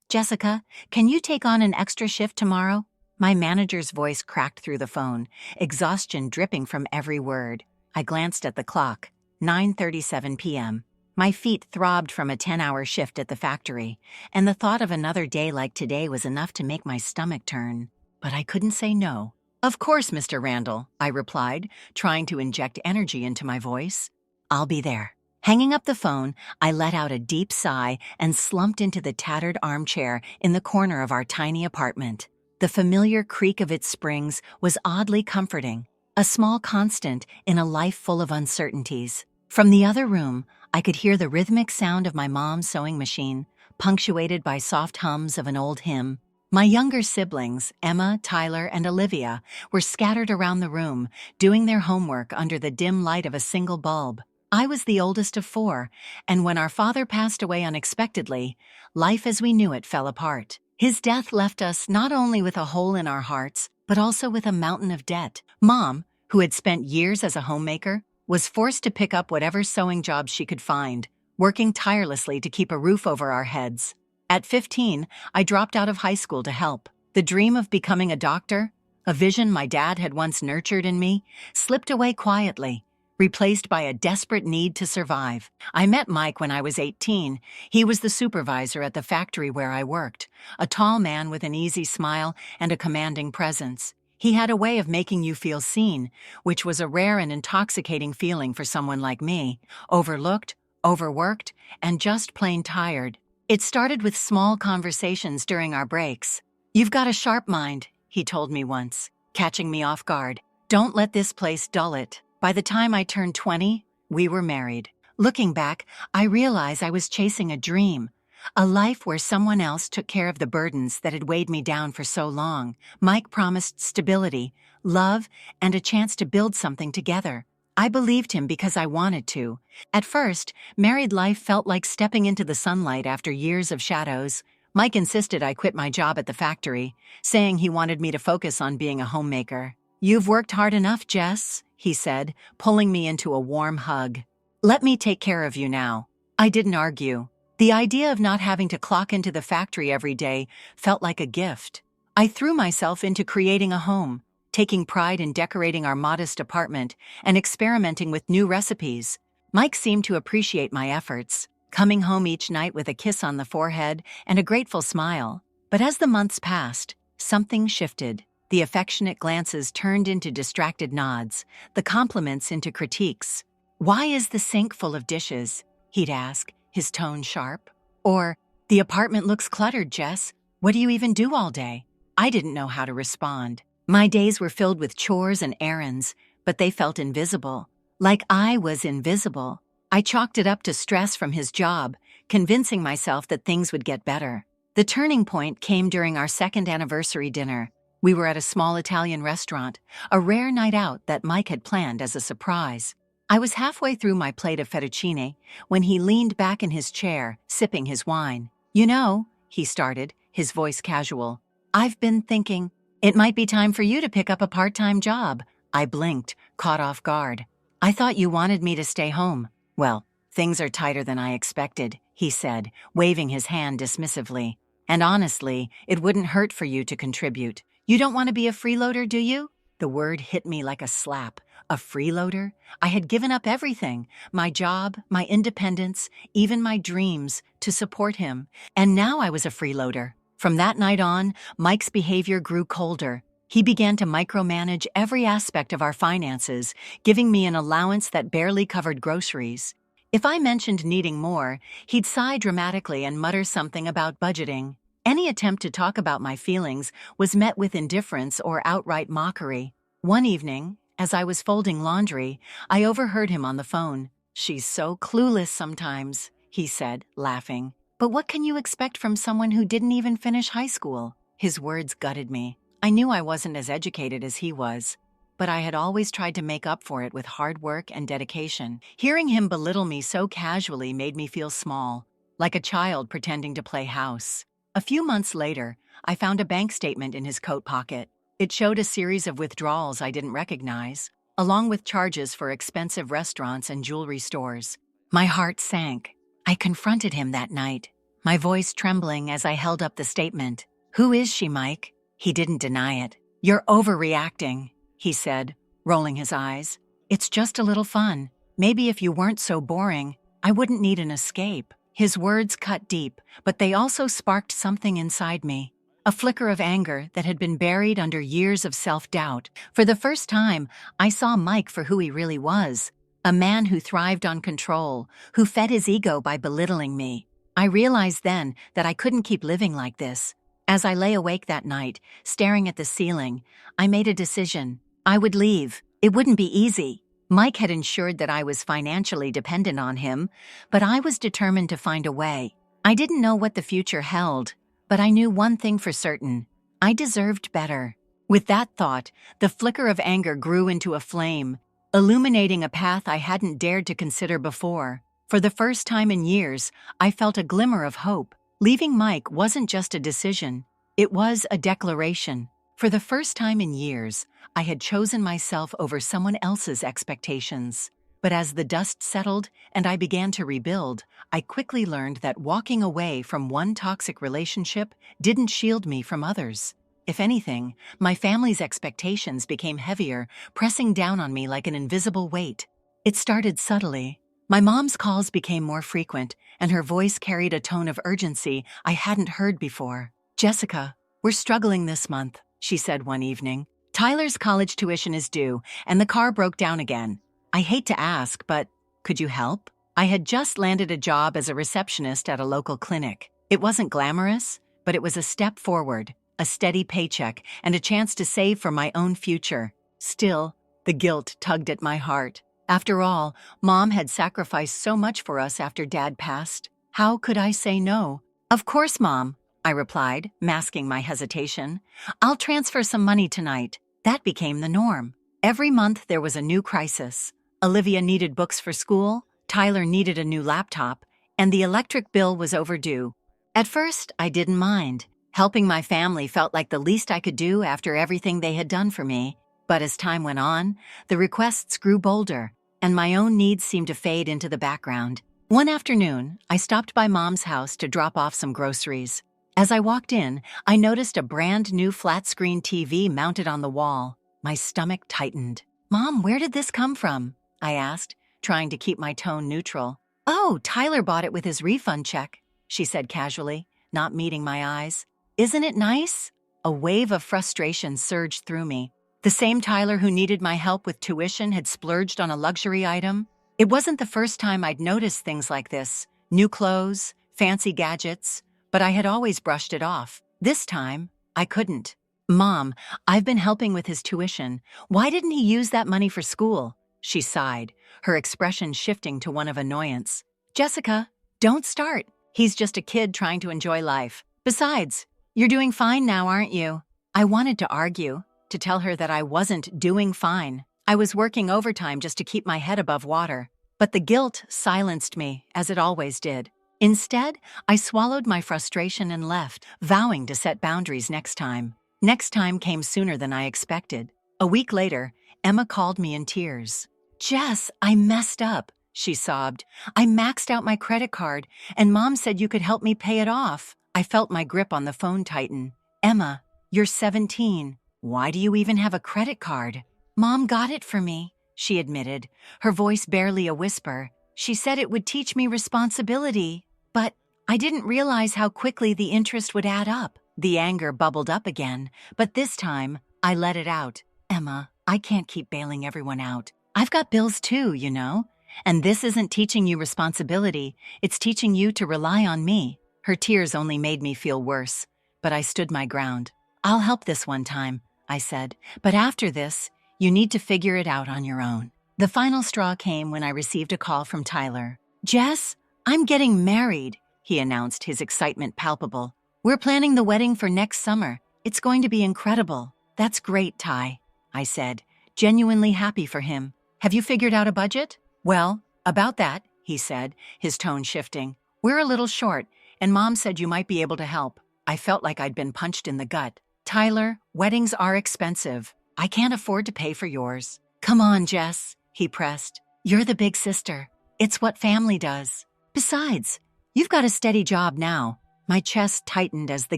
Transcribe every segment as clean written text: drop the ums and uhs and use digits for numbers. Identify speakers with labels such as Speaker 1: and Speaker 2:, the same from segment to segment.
Speaker 1: Jessica, can you take on an extra shift tomorrow? My manager's voice cracked through the phone, exhaustion dripping from every word. I glanced at the clock, 9:37 p.m. My feet throbbed from a 10-hour shift at the factory, and the thought of another day like today was enough to make my stomach turn. But I couldn't say no. Of course, Mr. Randall, I replied, trying to inject energy into my voice. I'll be there. Hanging up the phone, I let out a deep sigh and slumped into the tattered armchair in the corner of our tiny apartment. The familiar creak of its springs was oddly comforting, a small constant in a life full of uncertainties. From the other room, I could hear the rhythmic sound of my mom's sewing machine, punctuated by soft hums of an old hymn. My younger siblings, Emma, Tyler, and Olivia, were scattered around the room, doing their homework under the dim light of a single bulb. I was the oldest of 4, and when our father passed away unexpectedly, life as we knew it fell apart. His death left us not only with a hole in our hearts, but also with a mountain of debt. Mom, who had spent years as a homemaker, was forced to pick up whatever sewing jobs she could find, working tirelessly to keep a roof over our heads. At 15, I dropped out of high school to help. The dream of becoming a doctor, a vision my dad had once nurtured in me, slipped away quietly, replaced by a desperate need to survive. I met Mike when I was 18. He was the supervisor at the factory where I worked, a tall man with an easy smile and a commanding presence. He had a way of making you feel seen, which was a rare and intoxicating feeling for someone like me, overlooked, overworked, and just plain tired. It started with small conversations during our breaks. "You've got a sharp mind," he told me once, catching me off guard. "Don't let this place dull it." By the time I turned 20, we were married. Looking back, I realized I was chasing a dream, a life where someone else took care of the burdens that had weighed me down for so long. Mike promised stability, love, and a chance to build something together. I believed him because I wanted to. At first, married life felt like stepping into the sunlight after years of shadows. Mike insisted I quit my job at the factory, saying he wanted me to focus on being a homemaker. "You've worked hard enough, Jess," he said, pulling me into a warm hug. "Let me take care of you now." I didn't argue. The idea of not having to clock into the factory every day felt like a gift. I threw myself into creating a home, taking pride in decorating our modest apartment and experimenting with new recipes. Mike seemed to appreciate my efforts, coming home each night with a kiss on the forehead and a grateful smile. But as the months passed, something shifted. The affectionate glances turned into distracted nods, the compliments into critiques. "Why is the sink full of dishes?" he'd ask, his tone sharp. Or, "The apartment looks cluttered, Jess. What do you even do all day?" I didn't know how to respond. My days were filled with chores and errands, but they felt invisible. Like I was invisible. I chalked it up to stress from his job, convincing myself that things would get better. The turning point came during our second anniversary dinner. We were at a small Italian restaurant, a rare night out that Mike had planned as a surprise. I was halfway through my plate of fettuccine when he leaned back in his chair, sipping his wine. "You know," he started, his voice casual, "I've been thinking, it might be time for you to pick up a part-time job." I blinked, caught off guard. "I thought you wanted me to stay home." "Well, things are tighter than I expected," he said, waving his hand dismissively. "And honestly, it wouldn't hurt for you to contribute. You don't want to be a freeloader, do you?" The word hit me like a slap. A freeloader? I had given up everything, my job, my independence, even my dreams, to support him. And now I was a freeloader. From that night on, Mike's behavior grew colder. He began to micromanage every aspect of our finances, giving me an allowance that barely covered groceries. If I mentioned needing more, he'd sigh dramatically and mutter something about budgeting. Any attempt to talk about my feelings was met with indifference or outright mockery. One evening, as I was folding laundry, I overheard him on the phone. "She's so clueless sometimes," he said, laughing. "But what can you expect from someone who didn't even finish high school?" His words gutted me. I knew I wasn't as educated as he was, but I had always tried to make up for it with hard work and dedication. Hearing him belittle me so casually made me feel small, like a child pretending to play house. A few months later, I found a bank statement in his coat pocket. It showed a series of withdrawals I didn't recognize, along with charges for expensive restaurants and jewelry stores. My heart sank. I confronted him that night. my voice trembling as I held up the statement. "Who is she, Mike?" He didn't deny it. "You're overreacting," he said, rolling his eyes. "It's just a little fun. Maybe if you weren't so boring, I wouldn't need an escape." His words cut deep, but they also sparked something inside me. A flicker of anger that had been buried under years of self-doubt. For the first time, I saw Mike for who he really was. A man who thrived on control, who fed his ego by belittling me. I realized then that I couldn't keep living like this. As I lay awake that night, staring at the ceiling, I made a decision. I would leave. It wouldn't be easy. Mike had ensured that I was financially dependent on him, but I was determined to find a way. I didn't know what the future held, but I knew one thing for certain. I deserved better. With that thought, the flicker of anger grew into a flame, illuminating a path I hadn't dared to consider before. For the first time in years, I felt a glimmer of hope. Leaving Mike wasn't just a decision, it was a declaration. For the first time in years, I had chosen myself over someone else's expectations. But as the dust settled and I began to rebuild, I quickly learned that walking away from one toxic relationship didn't shield me from others. If anything, my family's expectations became heavier, pressing down on me like an invisible weight. It started subtly. My mom's calls became more frequent, and her voice carried a tone of urgency I hadn't heard before. "Jessica, we're struggling this month," she said one evening. "Tyler's college tuition is due, and the car broke down again. I hate to ask, but could you help?" I had just landed a job as a receptionist at a local clinic. It wasn't glamorous, but it was a step forward, a steady paycheck, and a chance to save for my own future. Still, the guilt tugged at my heart. After all, Mom had sacrificed so much for us after Dad passed. How could I say no? "Of course, Mom," I replied, masking my hesitation. "I'll transfer some money tonight." That became the norm. Every month there was a new crisis. Olivia needed books for school, Tyler needed a new laptop, and the electric bill was overdue. At first, I didn't mind. Helping my family felt like the least I could do after everything they had done for me. But as time went on, the requests grew bolder, and my own needs seemed to fade into the background. One afternoon, I stopped by Mom's house to drop off some groceries. As I walked in, I noticed a brand new flat-screen TV mounted on the wall. My stomach tightened. "Mom, where did this come from?" I asked, trying to keep my tone neutral. "Oh, Tyler bought it with his refund check," she said casually, not meeting my eyes. "Isn't it nice?" A wave of frustration surged through me. The same Tyler who needed my help with tuition had splurged on a luxury item. It wasn't the first time I'd noticed things like this. New clothes, fancy gadgets, but I had always brushed it off. This time, I couldn't. "Mom, I've been helping with his tuition. Why didn't he use that money for school?" She sighed, her expression shifting to one of annoyance. "Jessica, don't start. He's just a kid trying to enjoy life. Besides, you're doing fine now, aren't you?" I wanted to argue, to tell her that I wasn't doing fine. I was working overtime just to keep my head above water. But the guilt silenced me, as it always did. Instead, I swallowed my frustration and left, vowing to set boundaries next time. Next time came sooner than I expected. A week later, Emma called me in tears. "Jess, I messed up," she sobbed. "I maxed out my credit card, and Mom said you could help me pay it off." I felt my grip on the phone tighten. "Emma, you're 17. Why do you even have a credit card?" "Mom got it for me," she admitted, her voice barely a whisper. "She said it would teach me responsibility, but I didn't realize how quickly the interest would add up." The anger bubbled up again, but this time, I let it out. "Emma, I can't keep bailing everyone out. I've got bills too, you know. And this isn't teaching you responsibility, it's teaching you to rely on me." Her tears only made me feel worse, but I stood my ground. "I'll help this one time," I said, "but after this, you need to figure it out on your own." The final straw came when I received a call from Tyler. "Jess, I'm getting married," he announced, his excitement palpable. "We're planning the wedding for next summer. It's going to be incredible." "That's great, Ty," I said, genuinely happy for him. "Have you figured out a budget?" "Well, about that," he said, his tone shifting. "We're a little short, and Mom said you might be able to help." I felt like I'd been punched in the gut. "Tyler, weddings are expensive. I can't afford to pay for yours." "Come on, Jess," he pressed. "You're the big sister. It's what family does. Besides, You've got a steady job now. My chest tightened as the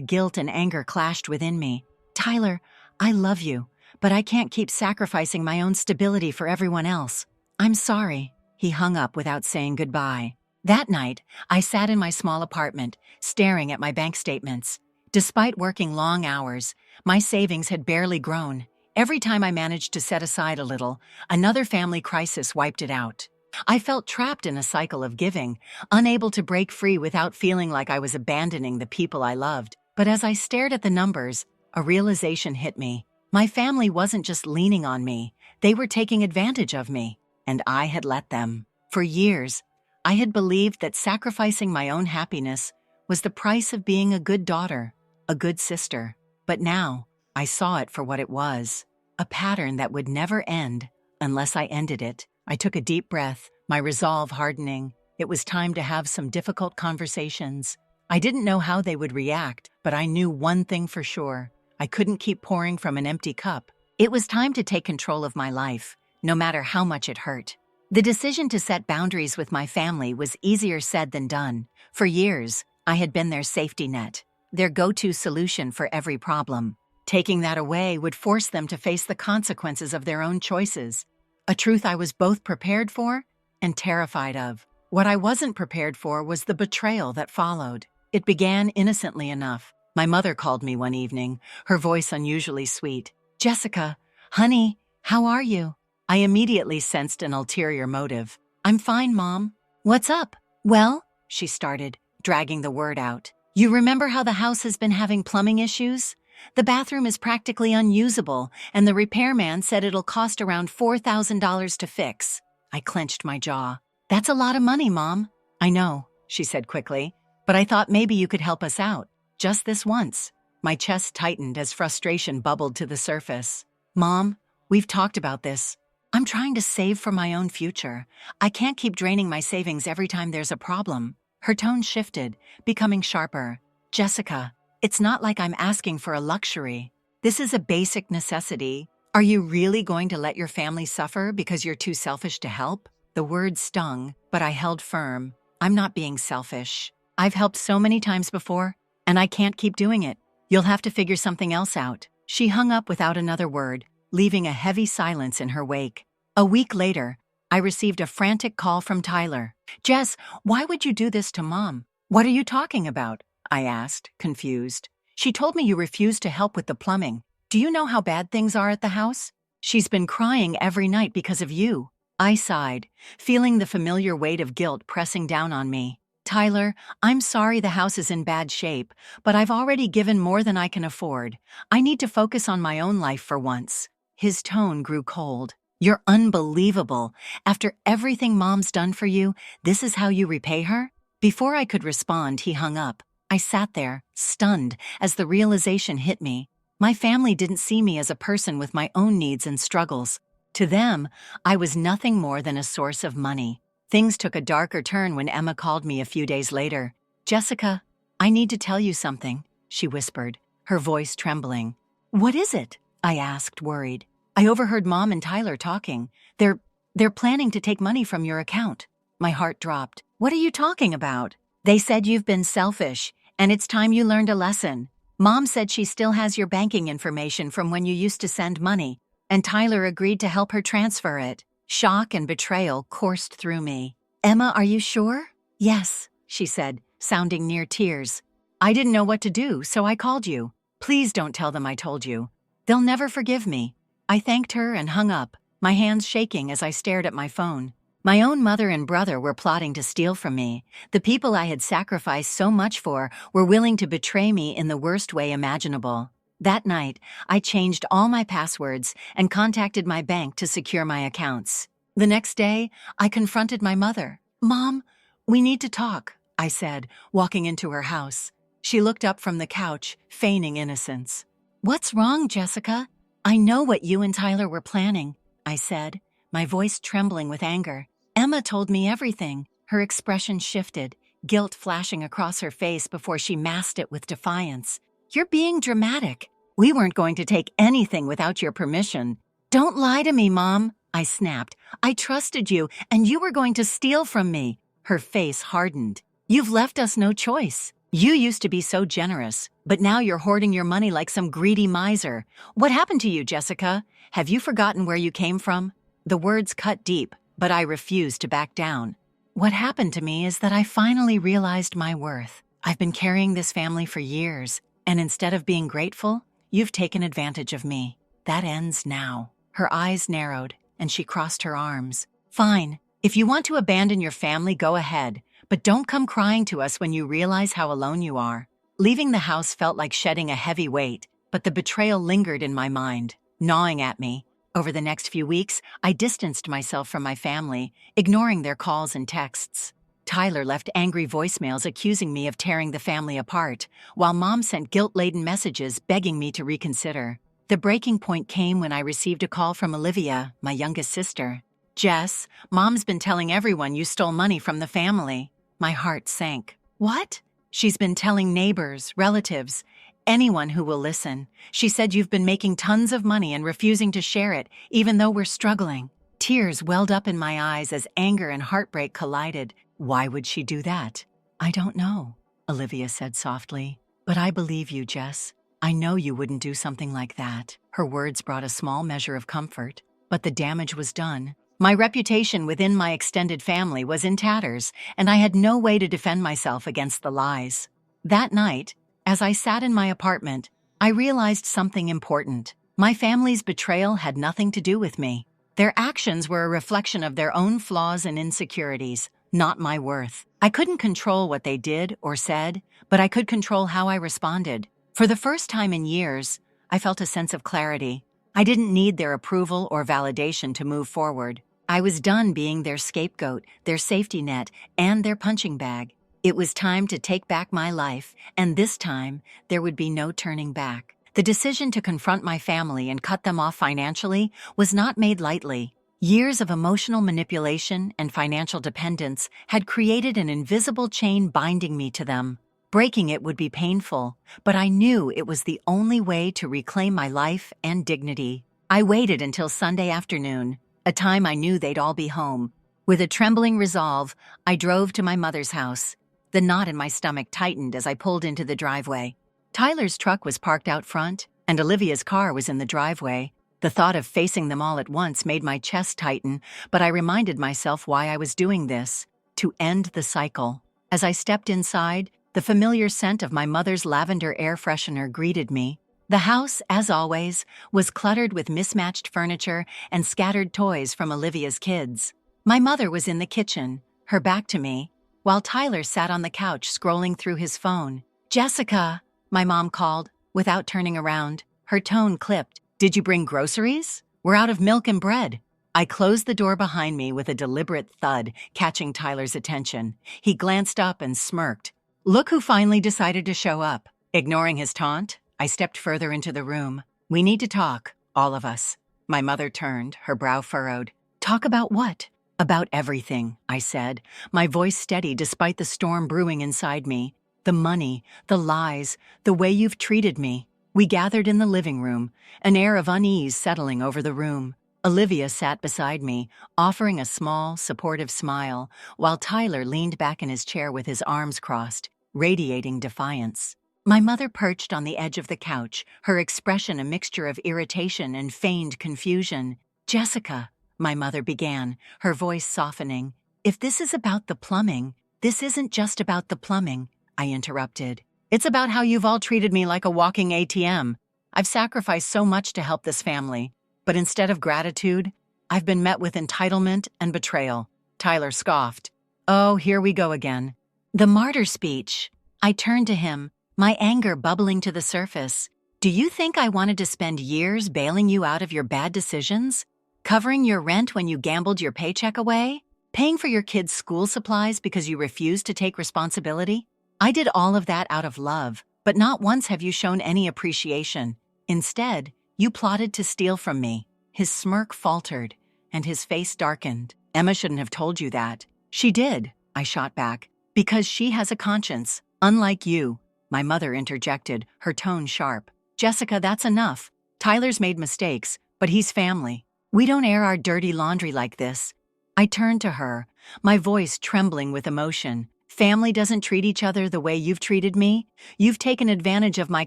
Speaker 1: guilt and anger clashed within me. Tyler, I love you, but I can't keep sacrificing my own stability for everyone else. I'm sorry. He hung up without saying goodbye. That night, I sat in my small apartment, staring at my bank statements. Despite working long hours, my savings had barely grown. Every time I managed to set aside a little, another family crisis wiped it out. I felt trapped in a cycle of giving, unable to break free without feeling like I was abandoning the people I loved. But as I stared at the numbers, a realization hit me. My family wasn't just leaning on me, they were taking advantage of me, and I had let them. For years, I had believed that sacrificing my own happiness was the price of being a good daughter, a good sister. But now, I saw it for what it was, a pattern that would never end unless I ended it. I took a deep breath, my resolve hardening. It was time to have some difficult conversations. I didn't know how they would react, but I knew one thing for sure. I couldn't keep pouring from an empty cup. It was time to take control of my life, no matter how much it hurt. The decision to set boundaries with my family was easier said than done. For years, I had been their safety net, their go-to solution for every problem. Taking that away would force them to face the consequences of their own choices. A truth I was both prepared for and terrified of. What I wasn't prepared for was the betrayal that followed. It began innocently enough. My mother called me one evening, her voice unusually sweet. "Jessica, honey, how are you?" I immediately sensed an ulterior motive. "I'm fine, Mom." "What's up?" "Well," she started, dragging the word out. "You remember how the house has been having plumbing issues? The bathroom is practically unusable, and the repairman said it'll cost around $4,000 to fix." I clenched my jaw. "That's a lot of money, Mom." "I know," she said quickly, "but I thought maybe you could help us out. Just this once." My chest tightened as frustration bubbled to the surface. "Mom, we've talked about this. I'm trying to save for my own future. I can't keep draining my savings every time there's a problem." Her tone shifted, becoming sharper. "Jessica, it's not like I'm asking for a luxury. This is a basic necessity. Are you really going to let your family suffer because you're too selfish to help?" The word stung, but I held firm. "I'm not being selfish. I've helped so many times before, and I can't keep doing it. You'll have to figure something else out." She hung up without another word, leaving a heavy silence in her wake. A week later, I received a frantic call from Tyler. "Jess, why would you do this to Mom?" "What are you talking about?" I asked, confused. "She told me you refused to help with the plumbing. Do you know how bad things are at the house? She's been crying every night because of you." I sighed, feeling the familiar weight of guilt pressing down on me. "Tyler, I'm sorry the house is in bad shape, but I've already given more than I can afford. I need to focus on my own life for once." His tone grew cold. "You're unbelievable. After everything Mom's done for you, this is how you repay her?" Before I could respond, he hung up. I sat there, stunned, as the realization hit me. My family didn't see me as a person with my own needs and struggles. To them, I was nothing more than a source of money. Things took a darker turn when Emma called me a few days later. "Jessica, I need to tell you something," she whispered, her voice trembling. "What is it?" I asked, worried. "I overheard Mom and Tyler talking. They're planning to take money from your account." My heart dropped. "What are you talking about?" "They said you've been selfish, and it's time you learned a lesson. Mom said she still has your banking information from when you used to send money, and Tyler agreed to help her transfer it." Shock and betrayal coursed through me. "Emma, are you sure?" "Yes," she said, sounding near tears. "I didn't know what to do, so I called you. Please don't tell them I told you. They'll never forgive me." I thanked her and hung up, my hands shaking as I stared at my phone. My own mother and brother were plotting to steal from me. The people I had sacrificed so much for were willing to betray me in the worst way imaginable. That night, I changed all my passwords and contacted my bank to secure my accounts. The next day, I confronted my mother. "Mom, we need to talk," I said, walking into her house. She looked up from the couch, feigning innocence. "What's wrong, Jessica?" "I know what you and Tyler were planning," I said, my voice trembling with anger. Emma told me everything. Her expression shifted, guilt flashing across her face before she masked it with defiance. "You're being dramatic. We weren't going to take anything without your permission." "Don't lie to me, Mom," I snapped. "I trusted you, and you were going to steal from me." Her face hardened. You've left us no choice. You used to be so generous, but now you're hoarding your money like some greedy miser. What happened to you, Jessica? Have you forgotten where you came from? The words cut deep, but I refused to back down. What happened to me is that I finally realized my worth. I've been carrying this family for years, and instead of being grateful, you've taken advantage of me. That ends now. Her eyes narrowed, and she crossed her arms. Fine. If you want to abandon your family, go ahead. But don't come crying to us when you realize how alone you are. Leaving the house felt like shedding a heavy weight, but the betrayal lingered in my mind, gnawing at me. Over the next few weeks, I distanced myself from my family, ignoring their calls and texts. Tyler left angry voicemails accusing me of tearing the family apart, while Mom sent guilt-laden messages begging me to reconsider. The breaking point came when I received a call from Olivia, my youngest sister. "Jess, Mom's been telling everyone you stole money from the family." My heart sank. "What?" "She's been telling neighbors, relatives, anyone who will listen. She said you've been making tons of money and refusing to share it, even though we're struggling." Tears welled up in my eyes as anger and heartbreak collided. "Why would she do that?" "I don't know," Olivia said softly. "But I believe you, Jess. I know you wouldn't do something like that." Her words brought a small measure of comfort, but the damage was done. My reputation within my extended family was in tatters, and I had no way to defend myself against the lies. That night, as I sat in my apartment, I realized something important. My family's betrayal had nothing to do with me. Their actions were a reflection of their own flaws and insecurities, not my worth. I couldn't control what they did or said, but I could control how I responded. For the first time in years, I felt a sense of clarity. I didn't need their approval or validation to move forward. I was done being their scapegoat, their safety net, and their punching bag. It was time to take back my life, and this time, there would be no turning back. The decision to confront my family and cut them off financially was not made lightly. Years of emotional manipulation and financial dependence had created an invisible chain binding me to them. Breaking it would be painful, but I knew it was the only way to reclaim my life and dignity. I waited until Sunday afternoon, a time I knew they'd all be home. With a trembling resolve, I drove to my mother's house. The knot in my stomach tightened as I pulled into the driveway. Tyler's truck was parked out front, and Olivia's car was in the driveway. The thought of facing them all at once made my chest tighten, but I reminded myself why I was doing this: to end the cycle. As I stepped inside, the familiar scent of my mother's lavender air freshener greeted me. The house, as always, was cluttered with mismatched furniture and scattered toys from Olivia's kids. My mother was in the kitchen, her back to me, while Tyler sat on the couch scrolling through his phone. "Jessica," my mom called, without turning around. Her tone clipped. "Did you bring groceries? We're out of milk and bread." I closed the door behind me with a deliberate thud, catching Tyler's attention. He glanced up and smirked. "Look who finally decided to show up." Ignoring his taunt, I stepped further into the room. "We need to talk, all of us." My mother turned, her brow furrowed. "Talk about what?" "About everything," I said, my voice steady despite the storm brewing inside me. "The money, the lies, the way you've treated me." We gathered in the living room, an air of unease settling over the room. Olivia sat beside me, offering a small, supportive smile, while Tyler leaned back in his chair with his arms crossed, radiating defiance. My mother perched on the edge of the couch, her expression a mixture of irritation and feigned confusion. "Jessica," my mother began, her voice softening. "If this is about the plumbing, this isn't just about the plumbing," I interrupted. "It's about how you've all treated me like a walking ATM. I've sacrificed so much to help this family, but instead of gratitude, I've been met with entitlement and betrayal." Tyler scoffed. "Oh, here we go again." The martyr speech. I turned to him, my anger bubbling to the surface. "Do you think I wanted to spend years bailing you out of your bad decisions? Covering your rent when you gambled your paycheck away? Paying for your kids' school supplies because you refused to take responsibility? I did all of that out of love, but not once have you shown any appreciation. Instead, you plotted to steal from me." His smirk faltered, and his face darkened. "Emma shouldn't have told you that." "She did," I shot back, "because she has a conscience, unlike you." My mother interjected, her tone sharp. "Jessica, that's enough. Tyler's made mistakes, but he's family. We don't air our dirty laundry like this." I turned to her, my voice trembling with emotion. Family doesn't treat each other the way you've treated me. You've taken advantage of my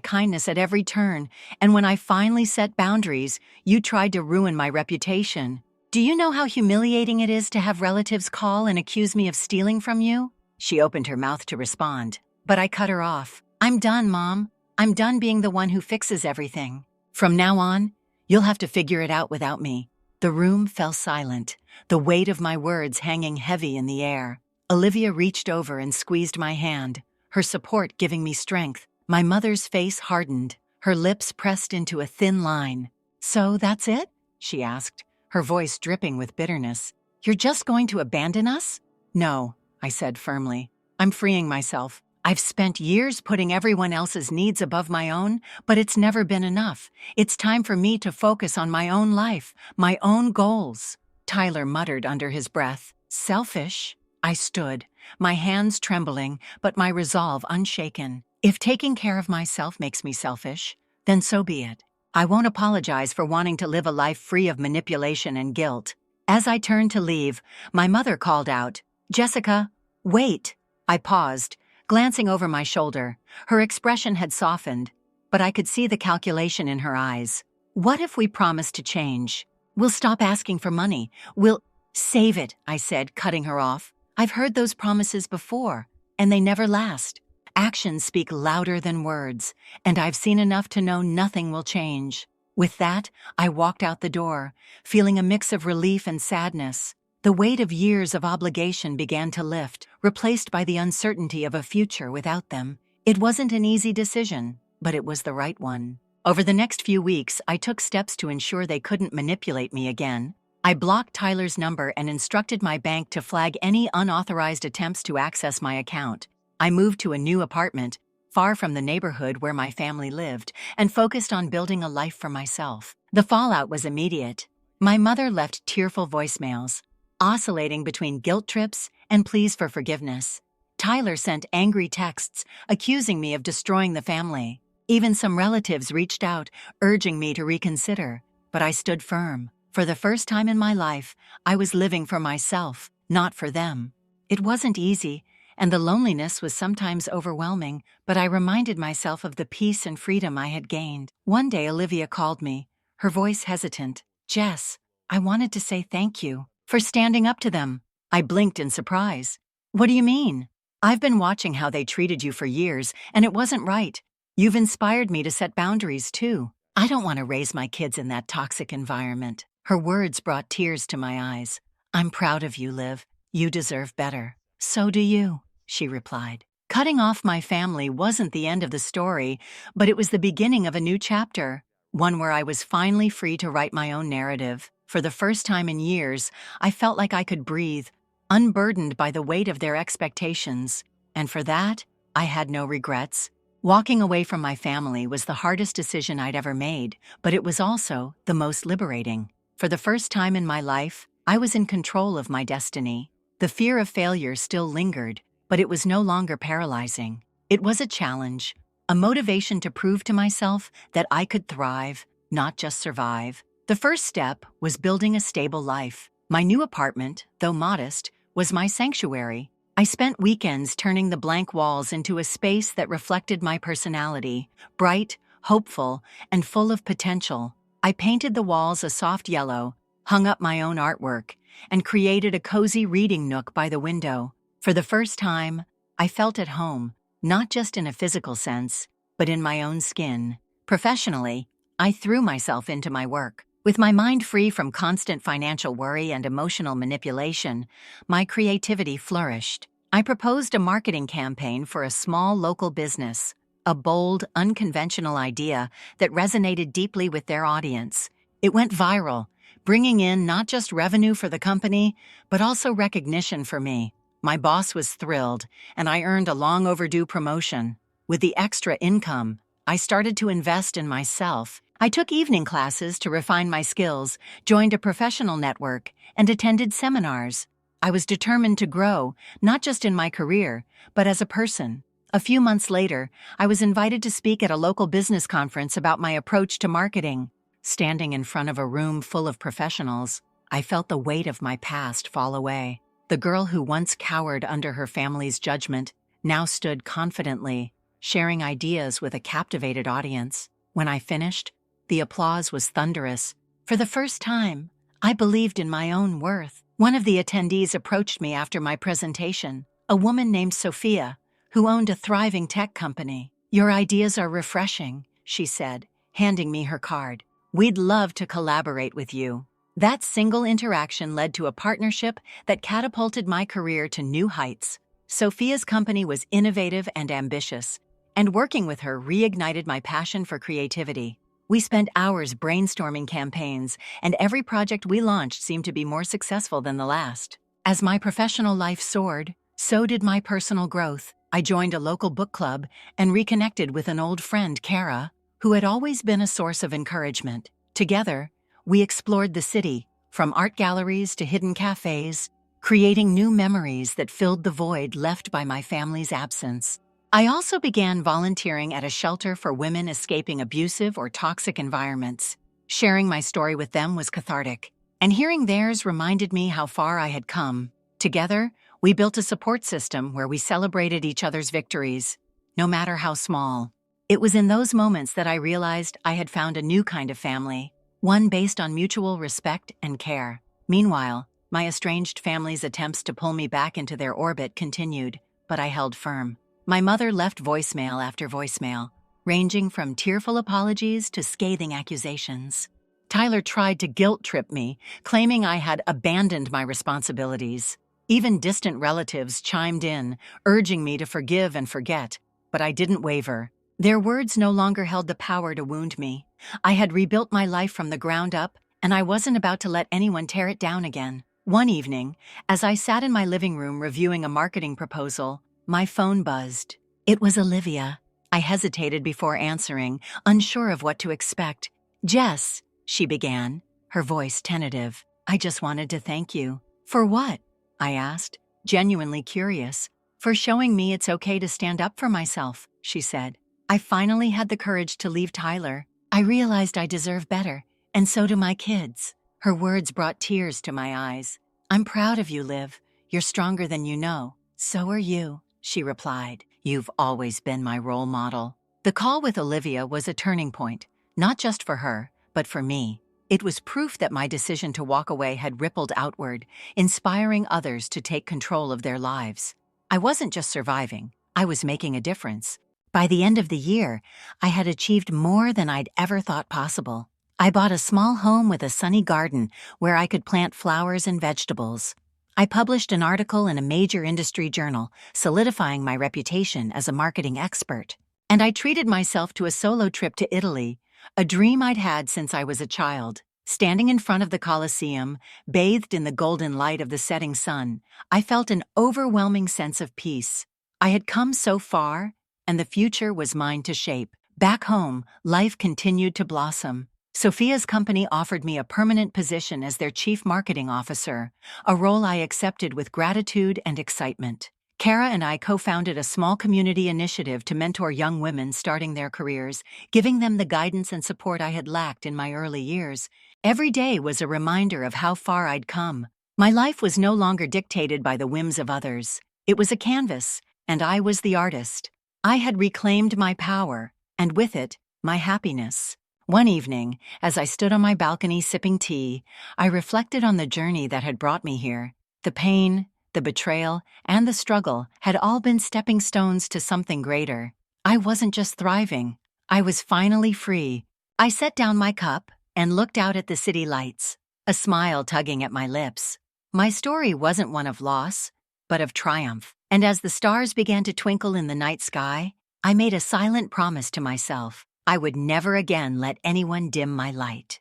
Speaker 1: kindness at every turn, and when I finally set boundaries, you tried to ruin my reputation. Do you know how humiliating it is to have relatives call and accuse me of stealing from you?" She opened her mouth to respond, but I cut her off. "I'm done, Mom. I'm done being the one who fixes everything. From now on, you'll have to figure it out without me." The room fell silent, the weight of my words hanging heavy in the air. Olivia reached over and squeezed my hand, her support giving me strength. My mother's face hardened, her lips pressed into a thin line. "So that's it?" she asked, her voice dripping with bitterness. "You're just going to abandon us?" "No," I said firmly. "I'm freeing myself. I've spent years putting everyone else's needs above my own, but it's never been enough. It's time for me to focus on my own life, my own goals." Tyler muttered under his breath. "Selfish?" I stood, my hands trembling, but my resolve unshaken. If taking care of myself makes me selfish, then so be it. I won't apologize for wanting to live a life free of manipulation and guilt. As I turned to leave, my mother called out, "Jessica, wait." I paused, glancing over my shoulder. Her expression had softened, but I could see the calculation in her eyes. "What if we promise to change? We'll stop asking for money. We'll—" "Save it," I said, cutting her off. "I've heard those promises before, and they never last. Actions speak louder than words, and I've seen enough to know nothing will change." With that, I walked out the door, feeling a mix of relief and sadness. The weight of years of obligation began to lift, replaced by the uncertainty of a future without them. It wasn't an easy decision, but it was the right one. Over the next few weeks, I took steps to ensure they couldn't manipulate me again. I blocked Tyler's number and instructed my bank to flag any unauthorized attempts to access my account. I moved to a new apartment, far from the neighborhood where my family lived, and focused on building a life for myself. The fallout was immediate. My mother left tearful voicemails, oscillating between guilt trips and pleas for forgiveness. Tyler sent angry texts, accusing me of destroying the family. Even some relatives reached out, urging me to reconsider, but I stood firm. For the first time in my life, I was living for myself, not for them. It wasn't easy, and the loneliness was sometimes overwhelming, but I reminded myself of the peace and freedom I had gained. One day Olivia called me, her voice hesitant. "Jess, I wanted to say thank you for standing up to them." I blinked in surprise. "What do you mean?" "I've been watching how they treated you for years, and it wasn't right. You've inspired me to set boundaries, too. I don't want to raise my kids in that toxic environment." Her words brought tears to my eyes. "I'm proud of you, Liv. You deserve better." "So do you," she replied. Cutting off my family wasn't the end of the story, but it was the beginning of a new chapter, one where I was finally free to write my own narrative. For the first time in years, I felt like I could breathe, unburdened by the weight of their expectations. And for that, I had no regrets. Walking away from my family was the hardest decision I'd ever made, but it was also the most liberating. For the first time in my life, I was in control of my destiny. The fear of failure still lingered, but it was no longer paralyzing. It was a challenge, a motivation to prove to myself that I could thrive, not just survive. The first step was building a stable life. My new apartment, though modest, was my sanctuary. I spent weekends turning the blank walls into a space that reflected my personality, bright, hopeful, and full of potential. I painted the walls a soft yellow, hung up my own artwork, and created a cozy reading nook by the window. For the first time, I felt at home, not just in a physical sense, but in my own skin. Professionally, I threw myself into my work. With my mind free from constant financial worry and emotional manipulation, my creativity flourished. I proposed a marketing campaign for a small local business, a bold, unconventional idea that resonated deeply with their audience. It went viral, bringing in not just revenue for the company, but also recognition for me. My boss was thrilled, and I earned a long overdue promotion. With the extra income, I started to invest in myself. I took evening classes to refine my skills, joined a professional network, and attended seminars. I was determined to grow, not just in my career, but as a person. A few months later, I was invited to speak at a local business conference about my approach to marketing. Standing in front of a room full of professionals, I felt the weight of my past fall away. The girl who once cowered under her family's judgment now stood confidently, sharing ideas with a captivated audience. When I finished, the applause was thunderous. For the first time, I believed in my own worth. One of the attendees approached me after my presentation, a woman named Sophia, who owned a thriving tech company. "Your ideas are refreshing," she said, handing me her card. "We'd love to collaborate with you." That single interaction led to a partnership that catapulted my career to new heights. Sophia's company was innovative and ambitious, and working with her reignited my passion for creativity. We spent hours brainstorming campaigns, and every project we launched seemed to be more successful than the last. As my professional life soared, so did my personal growth. I joined a local book club and reconnected with an old friend, Kara, who had always been a source of encouragement. Together, we explored the city, from art galleries to hidden cafes, creating new memories that filled the void left by my family's absence. I also began volunteering at a shelter for women escaping abusive or toxic environments. Sharing my story with them was cathartic, and hearing theirs reminded me how far I had come. Together, we built a support system where we celebrated each other's victories, no matter how small. It was in those moments that I realized I had found a new kind of family, one based on mutual respect and care. Meanwhile, my estranged family's attempts to pull me back into their orbit continued, but I held firm. My mother left voicemail after voicemail, ranging from tearful apologies to scathing accusations. Tyler tried to guilt-trip me, claiming I had abandoned my responsibilities. Even distant relatives chimed in, urging me to forgive and forget, but I didn't waver. Their words no longer held the power to wound me. I had rebuilt my life from the ground up, and I wasn't about to let anyone tear it down again. One evening, as I sat in my living room reviewing a marketing proposal, my phone buzzed. It was Olivia. I hesitated before answering, unsure of what to expect. "Jess," she began, her voice tentative. "I just wanted to thank you." "For what?" I asked, genuinely curious. "For showing me it's okay to stand up for myself," she said. "I finally had the courage to leave Tyler. I realized I deserve better, and so do my kids." Her words brought tears to my eyes. "I'm proud of you, Liv. You're stronger than you know." "So are you," she replied. "You've always been my role model." The call with Olivia was a turning point, not just for her, but for me. It was proof that my decision to walk away had rippled outward, inspiring others to take control of their lives. I wasn't just surviving, I was making a difference. By the end of the year, I had achieved more than I'd ever thought possible. I bought a small home with a sunny garden where I could plant flowers and vegetables. I published an article in a major industry journal, solidifying my reputation as a marketing expert. And I treated myself to a solo trip to Italy, a dream I'd had since I was a child. Standing in front of the Colosseum, bathed in the golden light of the setting sun, I felt an overwhelming sense of peace. I had come so far, and the future was mine to shape. Back home, life continued to blossom. Sophia's company offered me a permanent position as their chief marketing officer, a role I accepted with gratitude and excitement. Kara and I co-founded a small community initiative to mentor young women starting their careers, giving them the guidance and support I had lacked in my early years. Every day was a reminder of how far I'd come. My life was no longer dictated by the whims of others. It was a canvas, and I was the artist. I had reclaimed my power, and with it, my happiness. One evening, as I stood on my balcony sipping tea, I reflected on the journey that had brought me here. The pain, the betrayal, and the struggle had all been stepping stones to something greater. I wasn't just thriving, I was finally free. I set down my cup and looked out at the city lights, a smile tugging at my lips. My story wasn't one of loss, but of triumph. And as the stars began to twinkle in the night sky, I made a silent promise to myself. I would never again let anyone dim my light.